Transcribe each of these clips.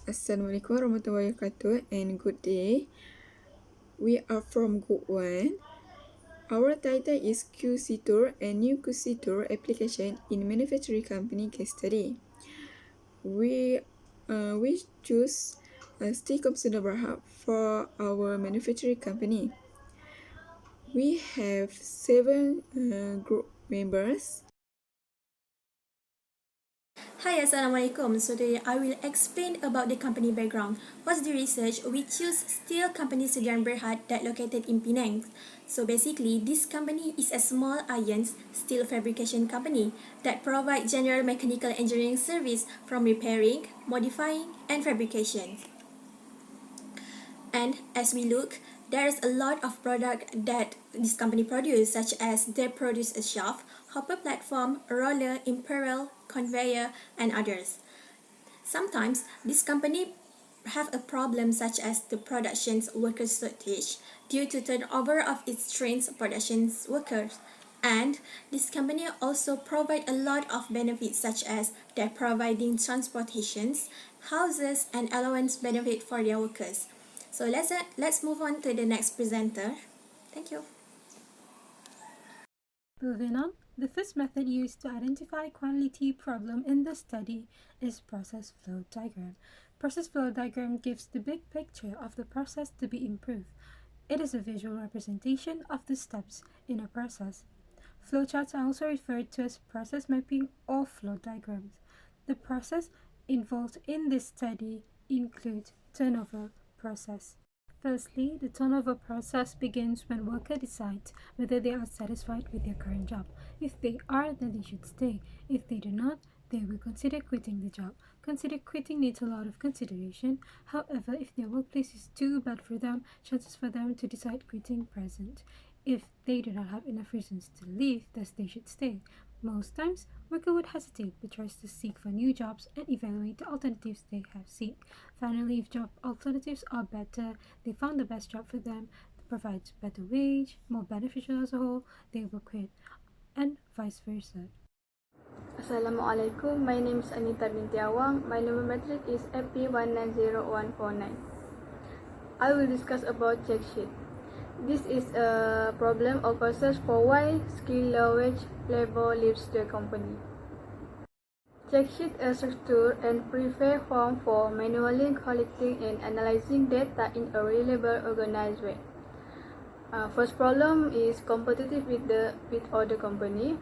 Assalamualaikum warahmatullahi wabarakatuh and good day. We are from Group 1. Our title is QC Tour and new QC Tour application in manufacturing company case study. We choose Stay Computer Berhad for our manufacturing company. We have 7 group members. Hi, Assalamualaikum. So today I will explain about the company background. What's the research? We choose steel company Sudian Berhad that located in Penang. So basically, this company is a small iron steel fabrication company that provides general mechanical engineering service from repairing, modifying, and fabrication. And as we look, there's a lot of product that this company produces, such as they produce a shaft, hopper platform, roller, imperial, conveyor, and others. Sometimes this company have a problem such as the production's worker shortage due to turnover of its trained production workers. And this company also provide a lot of benefits such as they're providing transportations, houses, and allowance benefit for their workers. So let's move on to the next presenter. Thank you. Moving on, the first method used to identify quality problem in the study is process flow diagram. Process flow diagram gives the big picture of the process to be improved. It is a visual representation of the steps in a process. Flowcharts are also referred to as process mapping or flow diagrams. The process involved in this study include turnover process. Firstly, the turnover process begins when worker decides whether they are satisfied with their current job. If they are, then they should stay. If they do not, they will consider quitting the job. Consider quitting needs a lot of consideration. However, if their workplace is too bad for them, chances for them to decide quitting present. If they do not have enough reasons to leave, thus they should stay. Most times, worker would hesitate but tries to seek for new jobs and evaluate the alternatives they have seen. Finally, if job alternatives are better, they found the best job for them that provides better wage, more beneficial as a whole, they will quit, and vice versa. Assalamualaikum, my name is Anita binti Awang. My number metric is FP190149. I will discuss about check sheet. This is a problem or process for why skill wage labor leaves the company. Check sheet a structure and prepared form for manually collecting and analyzing data in a reliable, organized way. First problem is competitive with other company.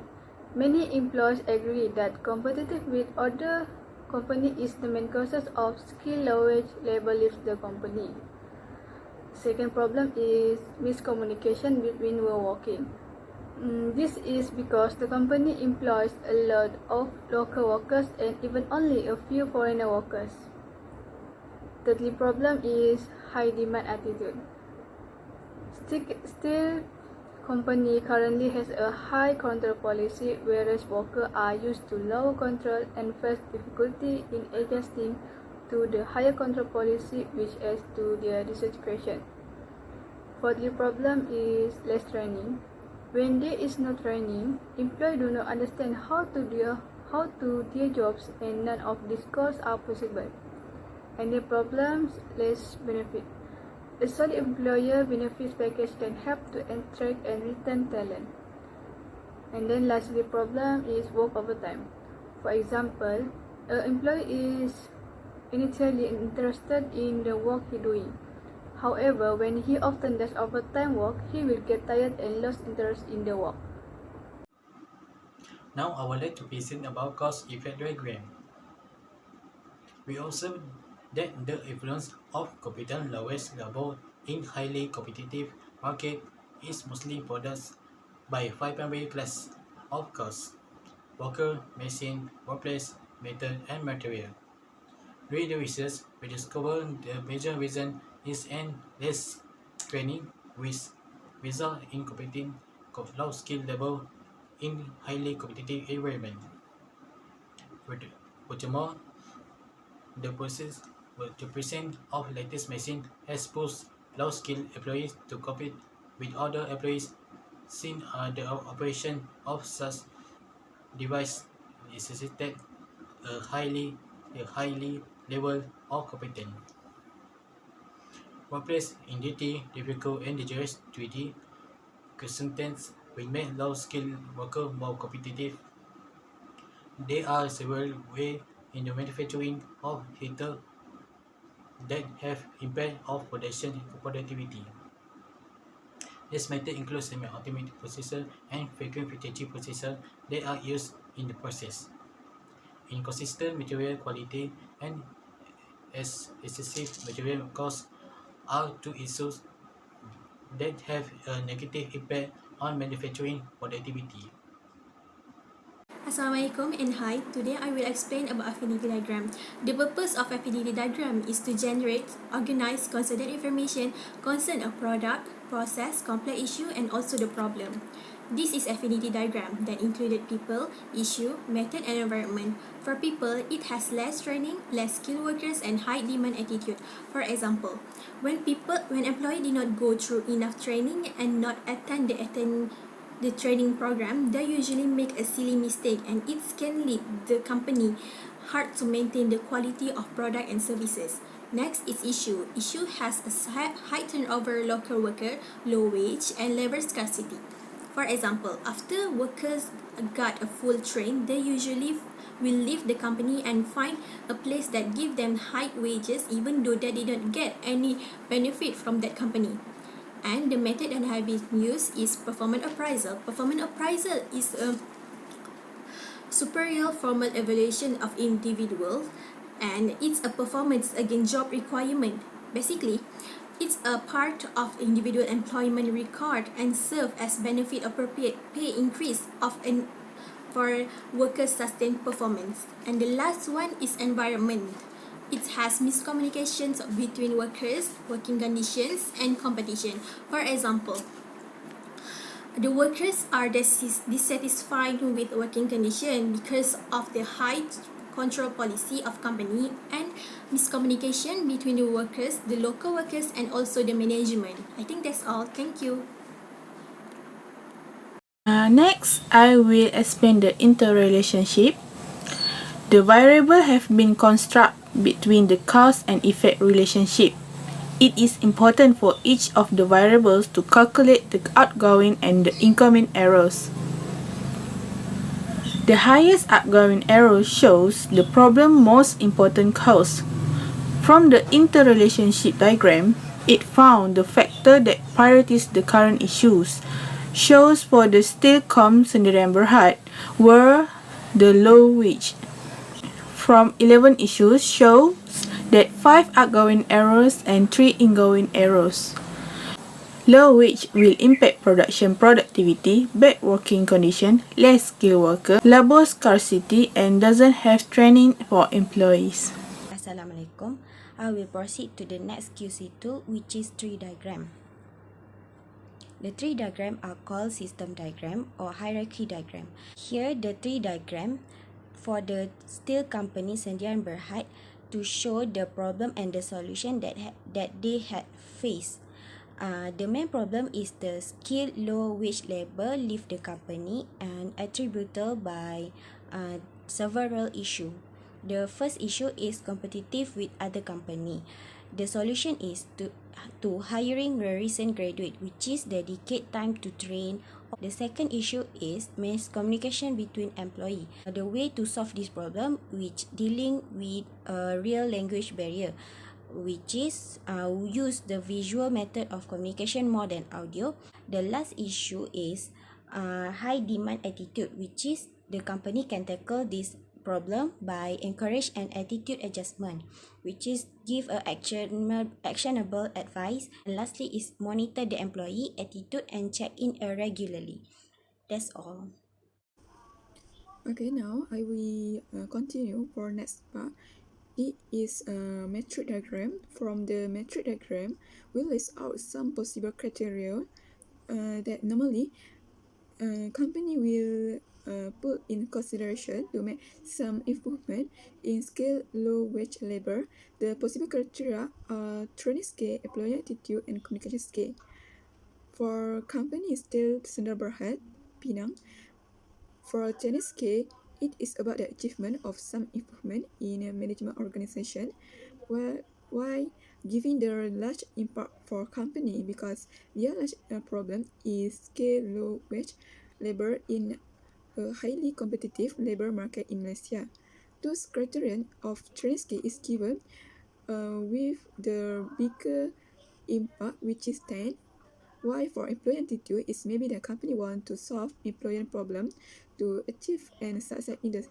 Many employees agree that competitive with other company is the main cause of skill wage labor leaves the company. Second problem is miscommunication between working. This is because the company employs a lot of local workers and even only a few foreigner workers. Thirdly problem is high demand attitude. Steel company currently has a high control policy, whereas workers are used to lower control and face difficulty in adjusting to the higher control policy, which adds to their dissatisfaction. Fourthly problem is less training. When there is no training, employees do not understand how to do their jobs, and none of these goals are possible. And the problems, less benefit. A solid employer benefits package can help to attract and retain talent. And then lastly, problem is work overtime. For example, an employee is initially interested in the work he doing. However, when he often does overtime work, he will get tired and lose interest in the work. Now I would like to present about cause-effect diagram. We observe that the influence of competent lowest labor in highly competitive market is mostly produced by 5 primary classes of costs: worker, machine, workplace, method, and material. During the research, we discovered the major reason is less training, which result in competing low-skilled labor in highly competitive environment. Furthermore, the presence of latest machine has pushed low-skilled employees to compete with other employees, since the operation of such device necessitated a highly level of competence. Workplace in duty, difficult and dangerous duty circumstances will make low-skilled workers more competitive. There are several ways in the manufacturing of heaters that have impact of production productivity. This method includes semi-automatic processors and vacuum packaging processors that are used in the process. Inconsistent material quality and excessive material costs are two issues that have a negative impact on manufacturing productivity. Assalamualaikum and hi. Today I will explain about affinity diagram. The purpose of affinity diagram is to generate, organize, consider information concern a product, process, complex issue and also the problem. This is affinity diagram that included people, issue, method and environment. For people, it has less training, less skilled workers and high demand attitude. For example, when employee did not go through enough training and not attend the training program, they usually make a silly mistake and it can lead the company hard to maintain the quality of product and services. Next is issue. Issue has a high turnover local worker, low wage, and labor scarcity. For example, after workers got a full train, they usually will leave the company and find a place that give them high wages even though they didn't get any benefit from that company. And the method that have been used is performance appraisal. Performance appraisal is a superior formal evaluation of individuals and it's a performance against job requirement. Basically, it's a part of individual employment record and serve as benefit appropriate pay increase for workers' sustained performance. And the last one is environment. It has miscommunications between workers, working conditions, and competition. For example, the workers are dissatisfied with working condition because of the high control policy of company and miscommunication between the workers, the local workers, and also the management. I think that's all. Thank you. Next, I will explain the interrelationship. The variable have been constructed between the cause and effect relationship. It is important for each of the variables to calculate the outgoing and the incoming errors. The highest outgoing error shows the problem's most important cause. From the interrelationship diagram, it found the factor that prioritizes the current issues. Shows for the Stilcom Sdn Bhd were the low wage. From 11 issues shows that 5 outgoing errors and 3 ingoing errors. Low wage will impact production productivity, bad working condition, less skilled worker, labor scarcity, and doesn't have training for employees. Assalamualaikum. I will proceed to the next QC tool, which is tree diagram. The tree diagram are called system diagram or hierarchy diagram. Here, the tree diagram for the steel company Sdn Bhd to show the problem and the solution that they had faced. The main problem is the skilled low wage labor leave the company and attributable by several issues. The first issue is competitive with other company. The solution is to hiring the recent graduate, which is dedicate time to train. The second issue is miscommunication between employee. The way to solve this problem, which dealing with a real language barrier, which is use the visual method of communication more than audio. The last issue is high demand attitude, which is the company can tackle this problem by encourage an attitude adjustment, which is give a actionable advice. And lastly is monitor the employee attitude and check in regularly. That's all. Okay, now I will continue for next part. It is a metric diagram. From the metric diagram, we list out some possible criteria that normally company will put in consideration to make some improvement in skilled low wage labor. The possible criteria are training scale, employee attitude, and communication scale. For company Steel Sdn Bhd, Penang, for training scale, It is about the achievement of some improvement in a management organization, why giving the large impact for company because their large problem is scale low wage labor in a highly competitive labor market in Malaysia. Those criterion of Trinsky is given with the bigger impact, which is 10. Why for employee attitude is maybe the company want to solve employee problem to achieve and success in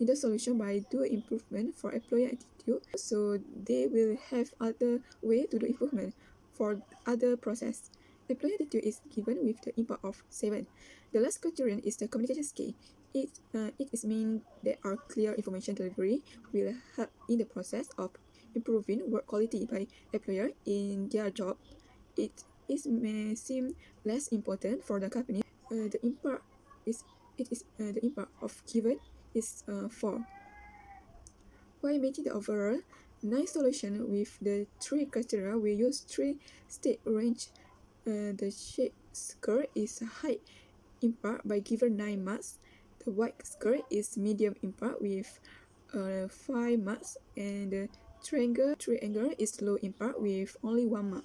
the solution by do improvement for employee attitude. So they will have other way to do improvement for other process. Employee attitude is given with the impact of 7. The last criterion is the communication skill. It is mean there are clear information delivery will help in the process of improving work quality by employer in their job. It may seem less important for the company. The impact is the impact of given is 4. While making the overall nice solution with the 3 criteria, we use 3 state range. The shade score is high impact by given 9 marks. The white score is medium impact with 5 marks, and the triangle is low impact with only 1 mark.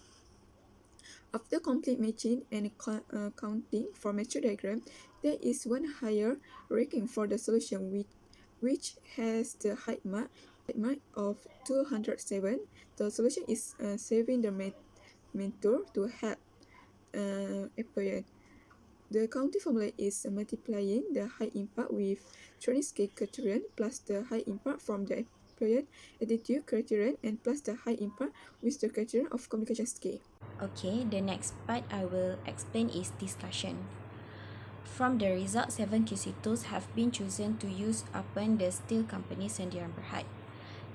After complete matching and counting for matrix diagram, there is one higher ranking for the solution which has the height mark of 207. The solution is saving the mentor to help employer. The counting formula is multiplying the high impact with training scale criterion plus the high impact from the employer attitude criterion and plus the high impact with the criterion of communication scale. Okay, the next part I will explain is discussion. From the result, 7 QC tools have been chosen to use upon the steel company Sdn Bhd.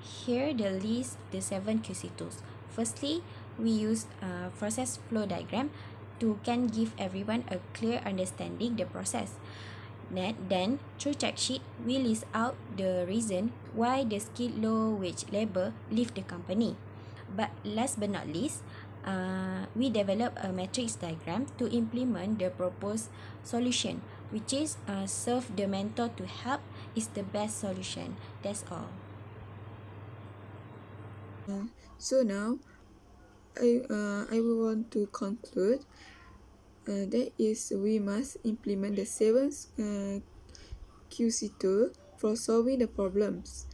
Here the list the 7 QC tools. Firstly, we use a process flow diagram to can give everyone a clear understanding the process. Then, through check sheet, we list out the reason why the skilled low wage labor leave the company. But last but not least, we develop a matrix diagram to implement the proposed solution, which is serve the mentor to help is the best solution. That's all. So now, I will want to conclude. That is, we must implement the 7 QC tool for solving the problems.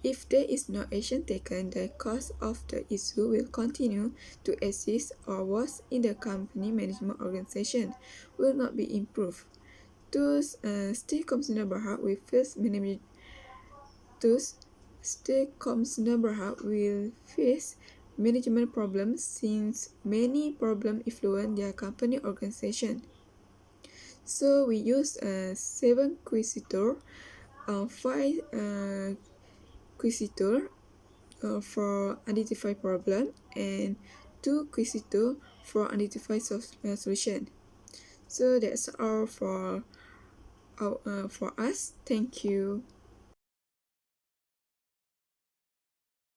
If there is no action taken, the cause of the issue will continue to exist or worse in the company management organization will not be improved. Thus, Staycom Sdn Bhd will face management. Thus, Staycom Sdn Bhd will face management problems since many problems influence their company organization. So we use 7 Quisitor, 5 Quisitor for identify problem, and 2 Quisitor for identify solution. So that's all for us. Thank you.